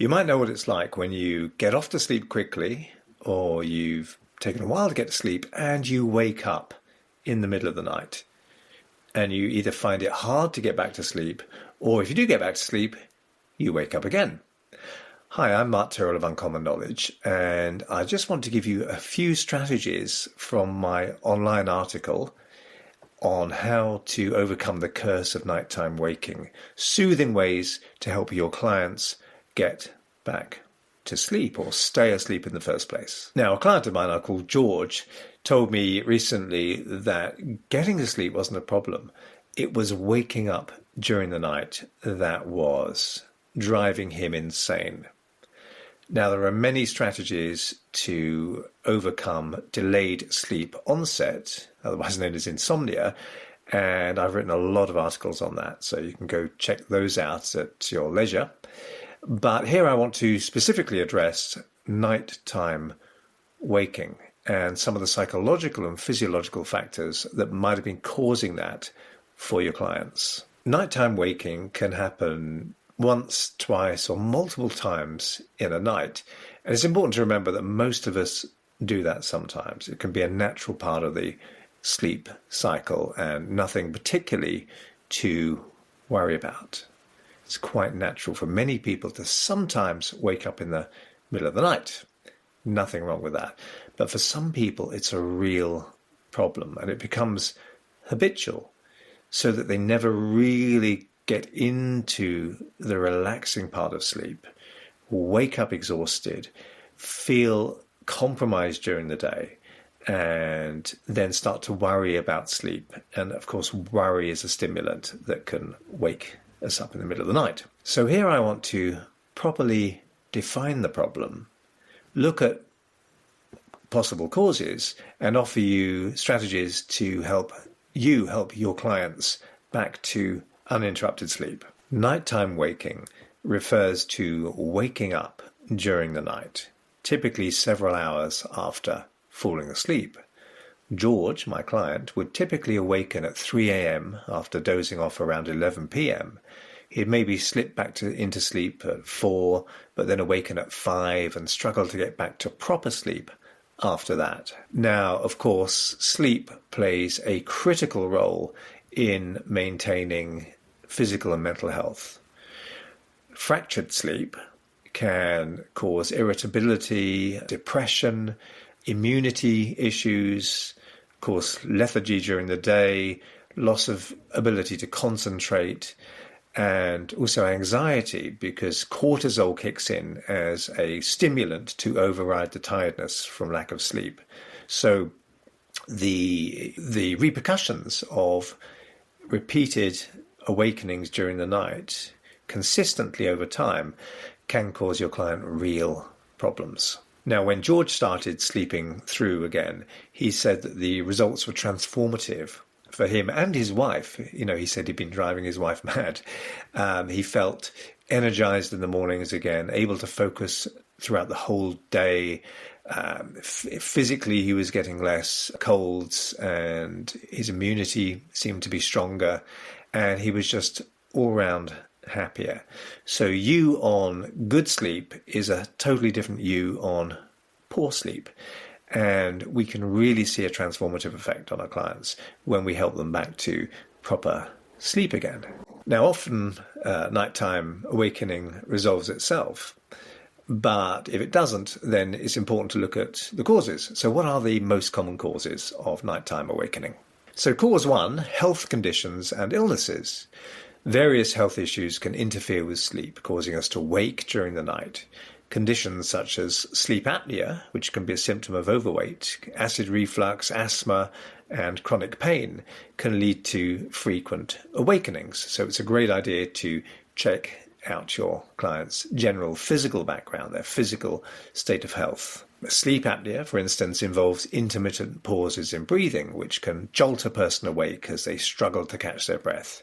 You might know what it's like when you get off to sleep quickly, or you've taken a while to get to sleep, and you wake up in the middle of the night. And you either find it hard to get back to sleep, or if you do get back to sleep, you wake up again. Hi, I'm Mark Tyrrell of Uncommon Knowledge, and I just want to give you a few strategies from my online article on how to overcome the curse of nighttime waking, soothing ways to help your clients get back to sleep or stay asleep in the first place. Now, a client of mine I call George told me recently that getting to sleep wasn't a problem. It was waking up during the night that was driving him insane. Now, there are many strategies to overcome delayed sleep onset, otherwise known as insomnia, and I've written a lot of articles on that, so you can go check those out at your leisure. But here I want to specifically address nighttime waking and some of the psychological and physiological factors that might have been causing that for your clients. Nighttime waking can happen once, twice, or multiple times in a night. And it's important to remember that most of us do that sometimes. It can be a natural part of the sleep cycle and nothing particularly to worry about. It's quite natural for many people to sometimes wake up in the middle of the night. Nothing wrong with that. But for some people, it's a real problem and it becomes habitual so that they never really get into the relaxing part of sleep, wake up exhausted, feel compromised during the day, and then start to worry about sleep. And of course, worry is a stimulant that can wake us up in the middle of the night. So here I want to properly define the problem, look at possible causes, and offer you strategies to help your clients back to uninterrupted sleep. Nighttime waking refers to waking up during the night, typically several hours after falling asleep. George, my client, would typically awaken at 3 a.m. after dozing off around 11 p.m. He'd maybe slip back into sleep at 4, but then awaken at 5 and struggle to get back to proper sleep after that. Now, of course, sleep plays a critical role in maintaining physical and mental health. Fractured sleep can cause irritability, depression, immunity issues, cause lethargy during the day, loss of ability to concentrate, and also anxiety because cortisol kicks in as a stimulant to override the tiredness from lack of sleep. So the repercussions of repeated awakenings during the night consistently over time can cause your client real problems. Now, when George started sleeping through again, he said that the results were transformative for him and his wife. He said he'd been driving his wife mad. He felt energized in the mornings again, able to focus throughout the whole day. Physically, he was getting less colds and his immunity seemed to be stronger. And he was just all round happier. So you on good sleep is a totally different you on poor sleep. And we can really see a transformative effect on our clients when we help them back to proper sleep again. Now, often nighttime awakening resolves itself. But if it doesn't, then it's important to look at the causes. So what are the most common causes of nighttime awakening? So cause 1, health conditions and illnesses. Various health issues can interfere with sleep, causing us to wake during the night. Conditions such as sleep apnea, which can be a symptom of overweight, acid reflux, asthma, and chronic pain can lead to frequent awakenings. So it's a great idea to check out your client's general physical background, their physical state of health. Sleep apnea, for instance, involves intermittent pauses in breathing, which can jolt a person awake as they struggle to catch their breath.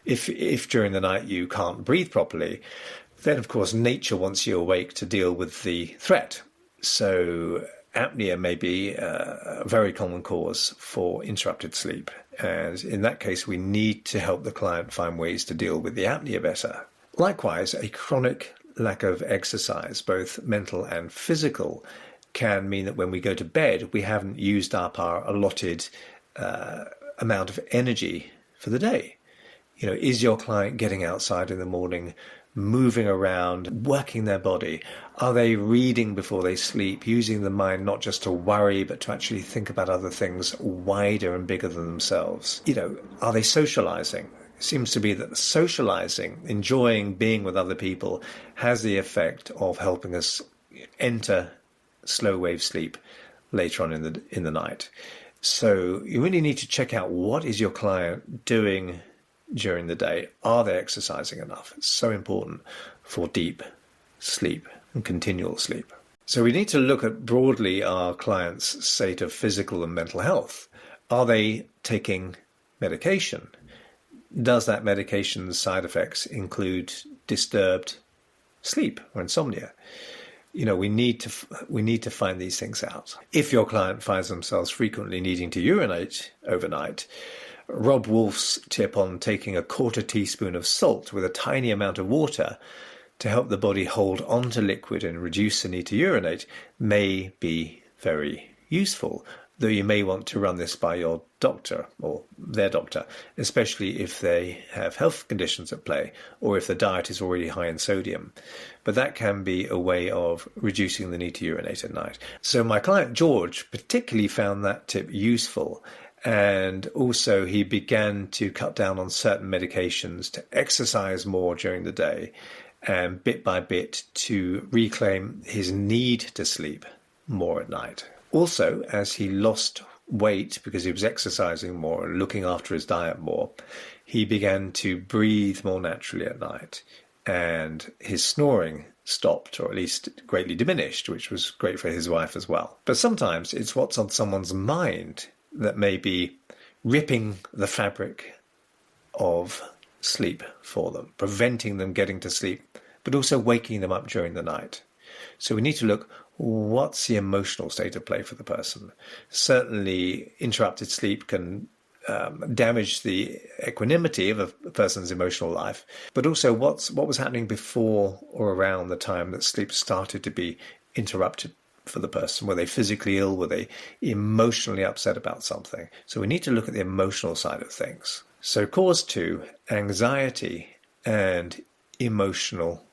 If during the night you can't breathe properly, then of course nature wants you awake to deal with the threat. So apnea may be a very common cause for interrupted sleep. And in that case, we need to help the client find ways to deal with the apnea better. Likewise, a chronic lack of exercise, both mental and physical, can mean that when we go to bed, we haven't used up our allotted amount of energy for the day. Is your client getting outside in the morning, moving around, working their body? Are they reading before they sleep, using the mind not just to worry, but to actually think about other things wider and bigger than themselves? Are they socializing? It seems to be that socializing, enjoying being with other people, has the effect of helping us enter slow wave sleep later on in the night. So you really need to check out, what is your client doing during the day? Are they exercising enough? It's so important for deep sleep and continual sleep. So we need to look at broadly our clients' state of physical and mental health. Are they taking medication? Does that medication's side effects include disturbed sleep or insomnia? We need to find these things out. If your client finds themselves frequently needing to urinate overnight, Rob Wolf's tip on taking a quarter teaspoon of salt with a tiny amount of water to help the body hold onto liquid and reduce the need to urinate may be very useful, though you may want to run this by your doctor or their doctor, especially if they have health conditions at play or if the diet is already high in sodium. But that can be a way of reducing the need to urinate at night. So my client George particularly found that tip useful. And also he began to cut down on certain medications, to exercise more during the day, and bit by bit to reclaim his need to sleep more at night. Also, as he lost weight because he was exercising more and looking after his diet more, he began to breathe more naturally at night. And his snoring stopped, or at least greatly diminished, which was great for his wife as well. But sometimes it's what's on someone's mind that may be ripping the fabric of sleep for them, preventing them getting to sleep, but also waking them up during the night. So we need to look, what's the emotional state of play for the person? Certainly, interrupted sleep can damage the equanimity of a person's emotional life, but also what was happening before or around the time that sleep started to be interrupted for the person. Were they physically ill? Were they emotionally upset about something? So we need to look at the emotional side of things. So cause 2, anxiety and emotional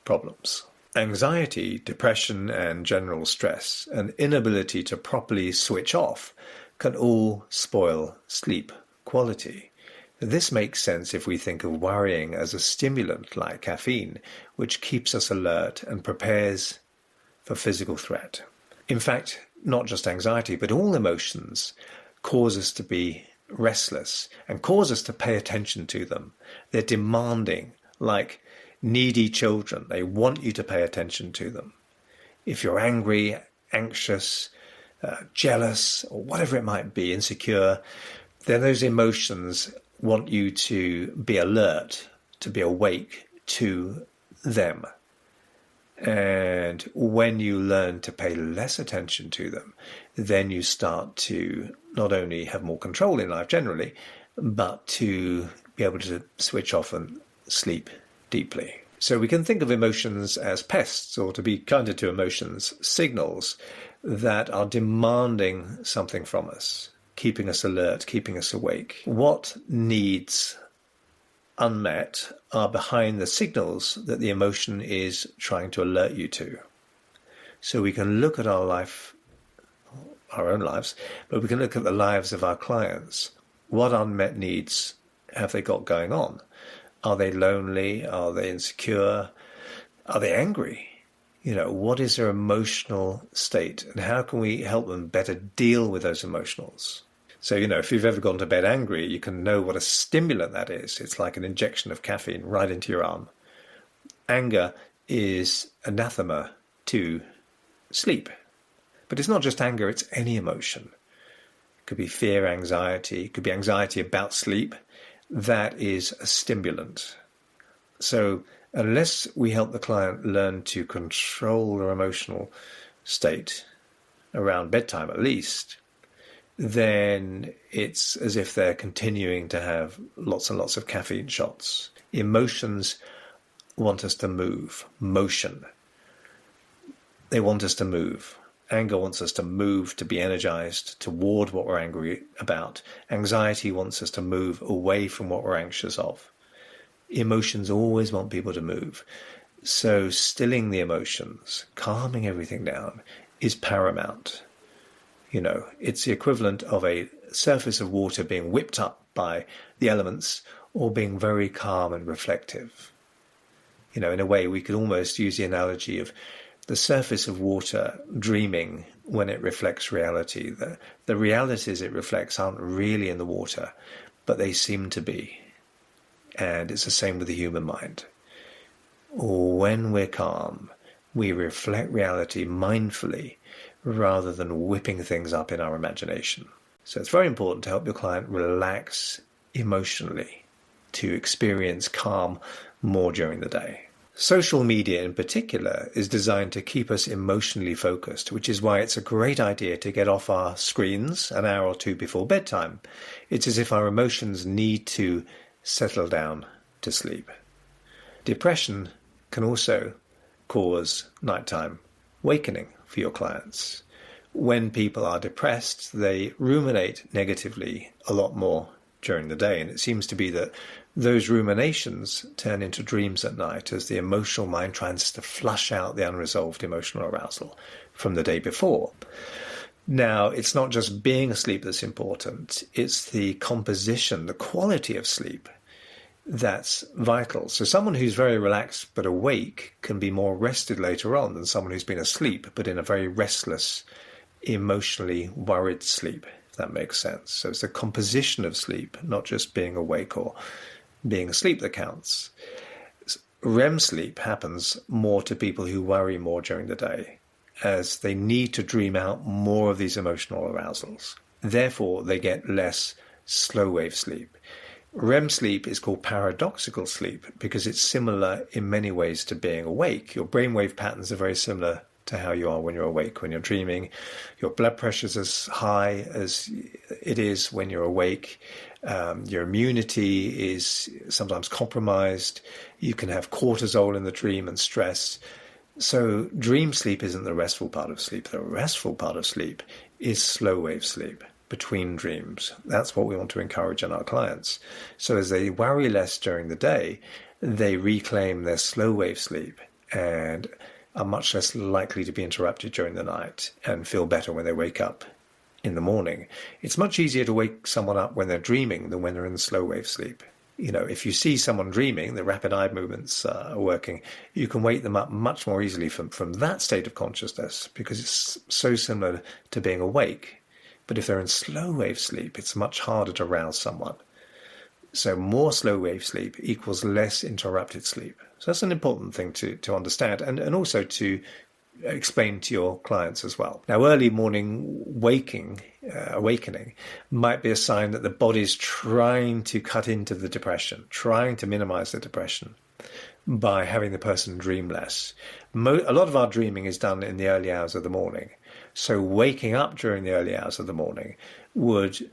problems. Anxiety, depression, and general stress, and inability to properly switch off can all spoil sleep quality. This makes sense if we think of worrying as a stimulant like caffeine, which keeps us alert and prepares for physical threat. In fact, not just anxiety, but all emotions cause us to be restless and cause us to pay attention to them. They're demanding, like needy children. They want you to pay attention to them. If you're angry, anxious, jealous, or whatever it might be, insecure, then those emotions want you to be alert, to be awake to them. And when you learn to pay less attention to them, then you start to not only have more control in life generally, but to be able to switch off and sleep deeply. So we can think of emotions as pests, or to be kinder to emotions, signals that are demanding something from us, keeping us alert, keeping us awake. What needs unmet are behind the signals that the emotion is trying to alert you to. So we can look at our life, our own lives, but we can look at the lives of our clients. What unmet needs have they got going on? Are they lonely? Are they insecure? Are they angry? What is their emotional state, and how can we help them better deal with those emotionals? So, if you've ever gone to bed angry, you can know what a stimulant that is. It's like an injection of caffeine right into your arm. Anger is anathema to sleep. But it's not just anger, it's any emotion. It could be fear, anxiety, it could be anxiety about sleep. That is a stimulant. So unless we help the client learn to control their emotional state, around bedtime at least, then it's as if they're continuing to have lots and lots of caffeine shots. Emotions want us to move, motion. They want us to move. Anger wants us to move, to be energized toward what we're angry about. Anxiety wants us to move away from what we're anxious of. Emotions always want people to move. So stilling the emotions, calming everything down, is paramount. It's the equivalent of a surface of water being whipped up by the elements or being very calm and reflective. In a way, we could almost use the analogy of the surface of water dreaming when it reflects reality. The realities it reflects aren't really in the water, but they seem to be. And it's the same with the human mind. When we're calm, we reflect reality mindfully rather than whipping things up in our imagination. So it's very important to help your client relax emotionally, to experience calm more during the day. Social media in particular is designed to keep us emotionally focused, which is why it's a great idea to get off our screens an hour or two before bedtime. It's as if our emotions need to settle down to sleep. Depression can also cause nighttime awakening for your clients. When people are depressed, they ruminate negatively a lot more during the day, and it seems to be that those ruminations turn into dreams at night as the emotional mind tries to flush out the unresolved emotional arousal from the day before. Now, it's not just being asleep that's important, it's the composition, the quality of sleep that's vital. So someone who's very relaxed but awake can be more rested later on than someone who's been asleep but in a very restless, emotionally worried sleep, if that makes sense. So it's the composition of sleep, not just being awake or being asleep that counts. REM sleep happens more to people who worry more during the day, as they need to dream out more of these emotional arousals. Therefore, they get less slow wave sleep. REM sleep is called paradoxical sleep because it's similar in many ways to being awake. Your brainwave patterns are very similar to how you are when you're awake. When you're dreaming, your blood pressure is as high as it is when you're awake. Your immunity is sometimes compromised. You can have cortisol in the dream and stress. So dream sleep isn't the restful part of sleep. The restful part of sleep is slow wave sleep between dreams. That's what we want to encourage in our clients. So as they worry less during the day, they reclaim their slow wave sleep and are much less likely to be interrupted during the night and feel better when they wake up in the morning. It's much easier to wake someone up when they're dreaming than when they're in slow wave sleep. If you see someone dreaming, the rapid eye movements are working, you can wake them up much more easily from that state of consciousness because it's so similar to being awake. But if they're in slow wave sleep, it's much harder to rouse someone. So more slow wave sleep equals less interrupted sleep. So that's an important thing to understand and also to explain to your clients as well. Now, early morning awakening might be a sign that the body's trying to cut into the depression, trying to minimize the depression by having the person dream less. A lot of our dreaming is done in the early hours of the morning. So waking up during the early hours of the morning would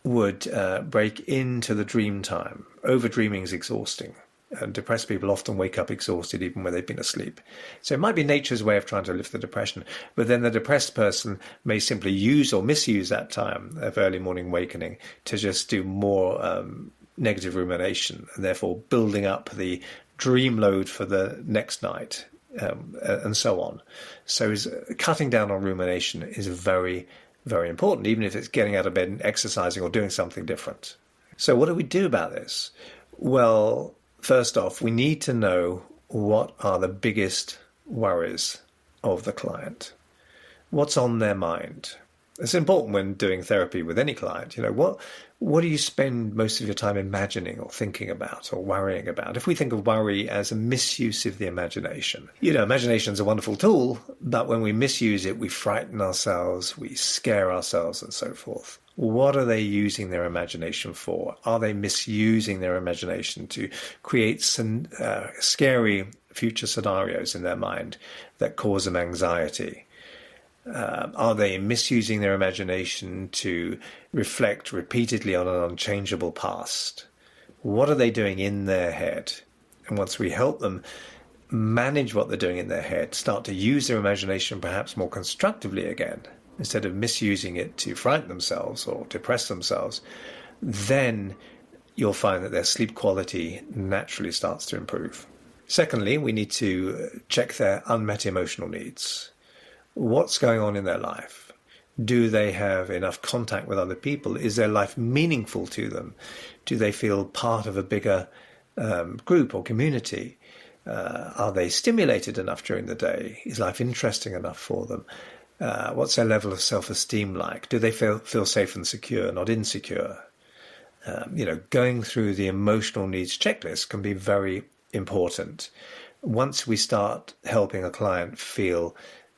break into the dream time. Overdreaming is exhausting. And depressed people often wake up exhausted even when they've been asleep. So it might be nature's way of trying to lift the depression, but then the depressed person may simply use or misuse that time of early morning awakening to just do more negative rumination, and therefore building up the dream load for the next night, and so on. So cutting down on rumination is very, very important, even if it's getting out of bed and exercising or doing something different. So what do we do about this? Well, first off, we need to know what are the biggest worries of the client. What's on their mind? It's important when doing therapy with any client. What do you spend most of your time imagining or thinking about or worrying about? If we think of worry as a misuse of the imagination, imagination is a wonderful tool, but when we misuse it, we frighten ourselves, we scare ourselves and so forth. What are they using their imagination for? Are they misusing their imagination to create some scary future scenarios in their mind that cause them anxiety? Are they misusing their imagination to reflect repeatedly on an unchangeable past? What are they doing in their head? And once we help them manage what they're doing in their head, start to use their imagination perhaps more constructively again, instead of misusing it to frighten themselves or depress themselves, then you'll find that their sleep quality naturally starts to improve. Secondly, we need to check their unmet emotional needs. What's going on in their life? Do they have enough contact with other people? Is their life meaningful to them? Do they feel part of a bigger group or community? Are they stimulated enough during the day? Is life interesting enough for them? What's their level of self-esteem like? Do they feel safe and secure, not insecure? Going through the emotional needs checklist can be very important. Once we start helping a client feel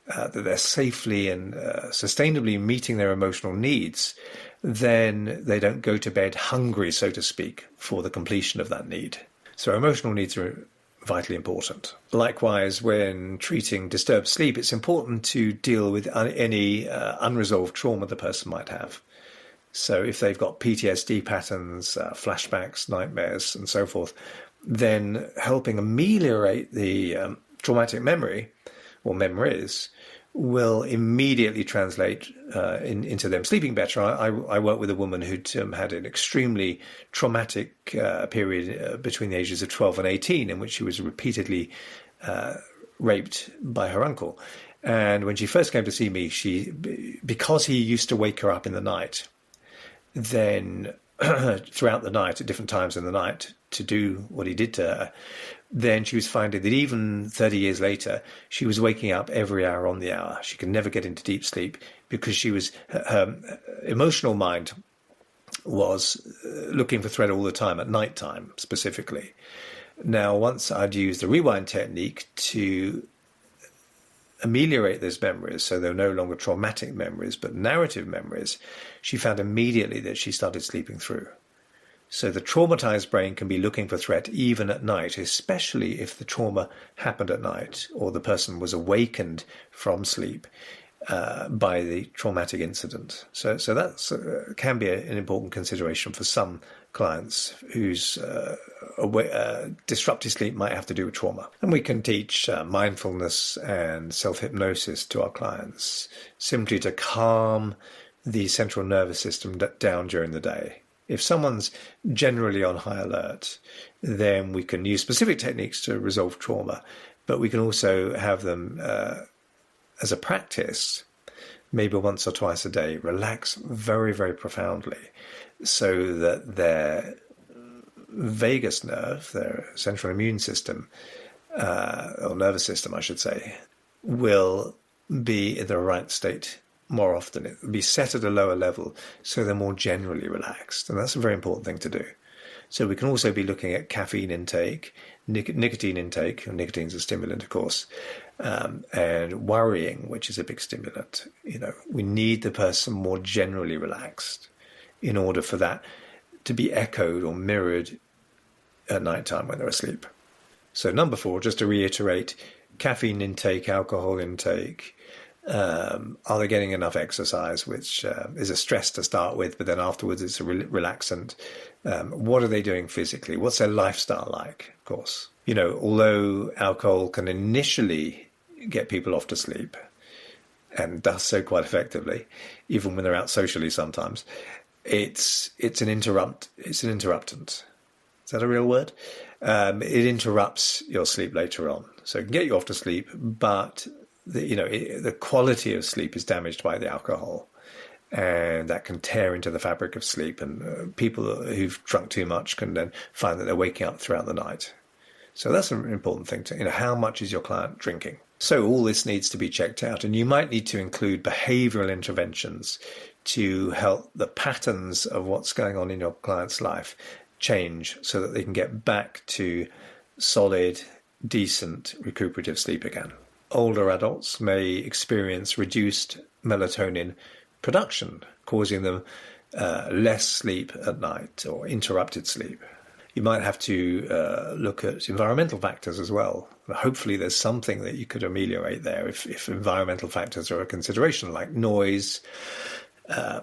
that they're safely and sustainably meeting their emotional needs, then they don't go to bed hungry, so to speak, for the completion of that need. So emotional needs are vitally important. Likewise, when treating disturbed sleep, it's important to deal with any unresolved trauma the person might have. So if they've got PTSD patterns, flashbacks, nightmares, and so forth, then helping ameliorate the traumatic memory or memories will immediately translate into them sleeping better. I work with a woman who'd had an extremely traumatic period between the ages of 12 and 18, in which she was repeatedly raped by her uncle. And when she first came to see me, because he used to wake her up in the night, then throughout the night, at different times in the night, to do what he did to her, then she was finding that even 30 years later, she was waking up every hour on the hour. She could never get into deep sleep because her emotional mind was looking for threat all the time, at night time specifically. Now, once I'd used the rewind technique to ameliorate those memories, so they're no longer traumatic memories, but narrative memories, she found immediately that she started sleeping through. So the traumatized brain can be looking for threat even at night, especially if the trauma happened at night or the person was awakened from sleep by the traumatic incident. So that's can be an important consideration for some clients whose disrupted sleep might have to do with trauma. And we can teach mindfulness and self-hypnosis to our clients simply to calm the central nervous system down during the day. If someone's generally on high alert, then we can use specific techniques to resolve trauma, but we can also have them, as a practice, maybe once or twice a day, relax very, very profoundly so that their vagus nerve, their central immune system, or nervous system, I should say, will be in the right state more often. It will be set at a lower level so they're more generally relaxed. And that's a very important thing to do. So we can also be looking at caffeine intake, nicotine intake, and nicotine's a stimulant, of course, and worrying, which is a big stimulant. We need the person more generally relaxed in order for that to be echoed or mirrored at nighttime when they're asleep. So number 4, just to reiterate, caffeine intake, alcohol intake. Are they getting enough exercise, which is a stress to start with, but then afterwards it's a relaxant. What are they doing physically? What's their lifestyle like, of course? Although alcohol can initially get people off to sleep, and does so quite effectively, even when they're out socially sometimes, it's an interruptant. Is that a real word? It interrupts your sleep later on. So it can get you off to sleep, but the quality of sleep is damaged by the alcohol, and that can tear into the fabric of sleep. And people who've drunk too much can then find that they're waking up throughout the night. So that's an important thing to, how much is your client drinking? So all this needs to be checked out, and you might need to include behavioral interventions to help the patterns of what's going on in your client's life change so that they can get back to solid, decent, recuperative sleep again. Older adults may experience reduced melatonin production, causing them less sleep at night or interrupted sleep. You might have to look at environmental factors as well. Hopefully there's something that you could ameliorate there if environmental factors are a consideration, like noise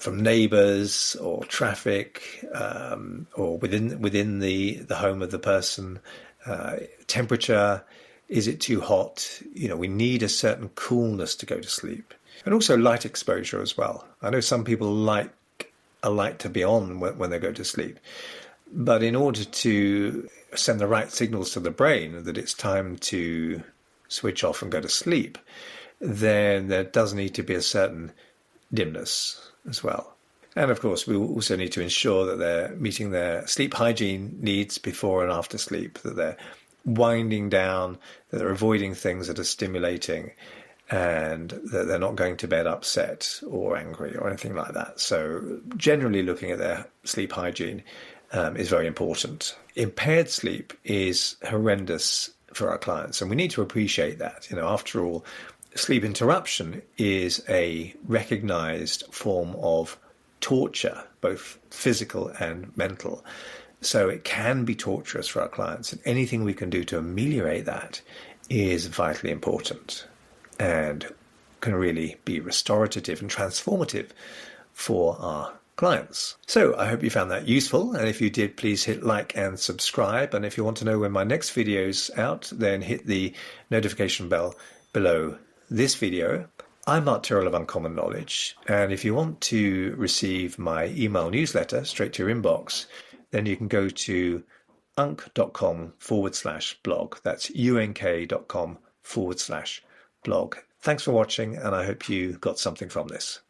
from neighbours or traffic, or within the home of the person, temperature. Is it too hot? We need a certain coolness to go to sleep. And also light exposure as well. I know some people like a light to be on when they go to sleep. But in order to send the right signals to the brain that it's time to switch off and go to sleep, then there does need to be a certain dimness as well. And of course, we also need to ensure that they're meeting their sleep hygiene needs before and after sleep, that they're winding down, that they're avoiding things that are stimulating, and that they're not going to bed upset or angry or anything like that. So generally looking at their sleep hygiene is very important. Impaired sleep is horrendous for our clients, and we need to appreciate that. After all, sleep interruption is a recognized form of torture, both physical and mental. So it can be torturous for our clients, and anything we can do to ameliorate that is vitally important and can really be restorative and transformative for our clients. So I hope you found that useful, and if you did, please hit like and subscribe. And if you want to know when my next video is out, then hit the notification bell below this video. I'm Mark Tyrrell of Uncommon Knowledge, and if you want to receive my email newsletter straight to your inbox, then you can go to unk.com/blog. That's unk.com/blog. Thanks for watching, and I hope you got something from this.